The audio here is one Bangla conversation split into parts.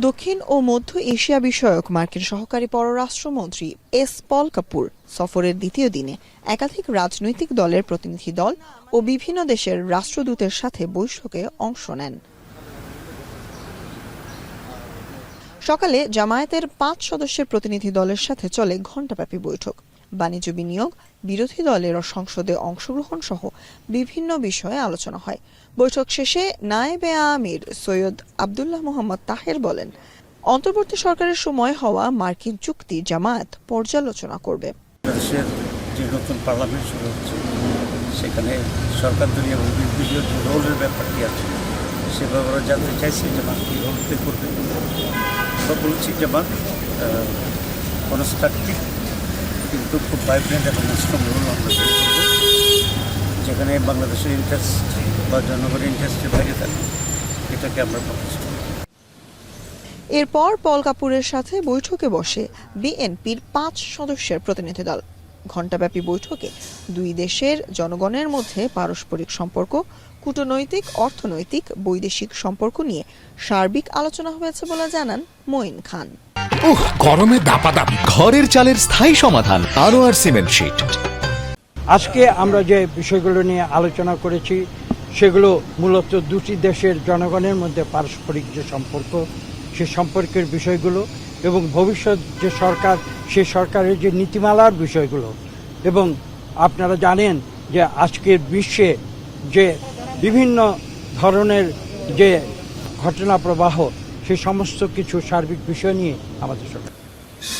দক্ষিণ ও মধ্য এশিয়া বিষয়ক মার্কিন সহকারী পররাষ্ট্রমন্ত্রী এস পল কাপুর সফরের দ্বিতীয় দিনে একাধিক রাজনৈতিক দলের প্রতিনিধি দল ও বিভিন্ন দেশের রাষ্ট্রদূতের সাথে বৈঠকে অংশ নেন। সকালে জামায়াতের ৫ সদস্যের প্রতিনিধি দলের সাথে চলে ঘণ্টাব্যাপী বৈঠক। বাণিজ্য বিনিয়োগ, বিরোধী দলের ও সংসদে অংশগ্রহণ সহ বিভিন্ন বিষয়ে আলোচনা হয়। বৈঠক শেষে নায়েবে আমির সৈয়দ আবদুল্লাহ মোহাম্মদ তাহের বলেন, অন্তর্বর্তী সরকারের সময় হওয়া মার্কিন চুক্তি জামায়াত পর্যালোচনা করবে। দেশের যে নতুন পার্লামেন্ট শুরু হচ্ছে, সেখানে সরকার দলীয় এবং বিরোধী রোলের ব্যাপারটি আছে, সে ব্যাপারে জানতে চাইছি জামাত কী রোল প্লে করবে। আমরা বলেছি জামাত কনস্ট্রাকটিভ কিন্তু খুব ভাইব্রেন্ট এবং স্ট্রং রোল আমরা প্লে করব, যেখানে বাংলাদেশের ইন্টারেস্ট বা জনগণের ইন্টারেস্টের বাইরে থাকে, এটাকে আমরা প্রকাশ করি। এরপর পল কাপুরের সাথে বৈঠকে বসে বিএনপির ৫ সদস্যের প্রতিনিধি দল। ঘণ্টাব্যাপী বৈঠকে দুই দেশের জনগণের মধ্যে পারস্পরিক সম্পর্ক, কূটনৈতিক, অর্থনৈতিক, বৈদেশিক সম্পর্ক নিয়ে সার্বিক আলোচনা হয়েছে বলে জানান মঈন খান। গরমে দাপাদাপি, ঘরের চালের স্থায়ী সমাধান আনোয়ার সিমেন্ট শীট। আজকে আমরা যে বিষয়গুলো নিয়ে আলোচনা করেছি সেগুলো মূলত দুটি দেশের জনগণের মধ্যে পারস্পরিক যে সম্পর্ক, সে সম্পর্কের বিষয়গুলো এবং ভবিষ্যৎ যে সরকার, সে সরকারের যে নীতিমালার বিষয়গুলো। এবং আপনারা জানেন যে আজকের বিশ্বে যে বিভিন্ন ধরনের যে ঘটনা প্রবাহ, সে সমস্ত কিছু সার্বিক বিষয় নিয়ে আমাদের সরকার।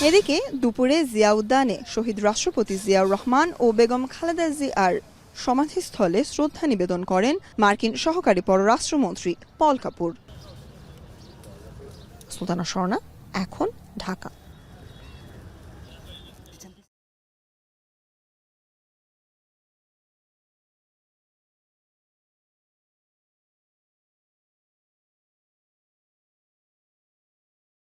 এদিকে দুপুরে জিয়া উদ্যানে শহীদ রাষ্ট্রপতি জিয়াউর রহমান ও বেগম খালেদা জিয়ার সমাধিস্থলে শ্রদ্ধা নিবেদন করেন মার্কিন সহকারী পররাষ্ট্রমন্ত্রী পল কাপুর। সুলতানা স্বর্ণা, এখন ঢাকা।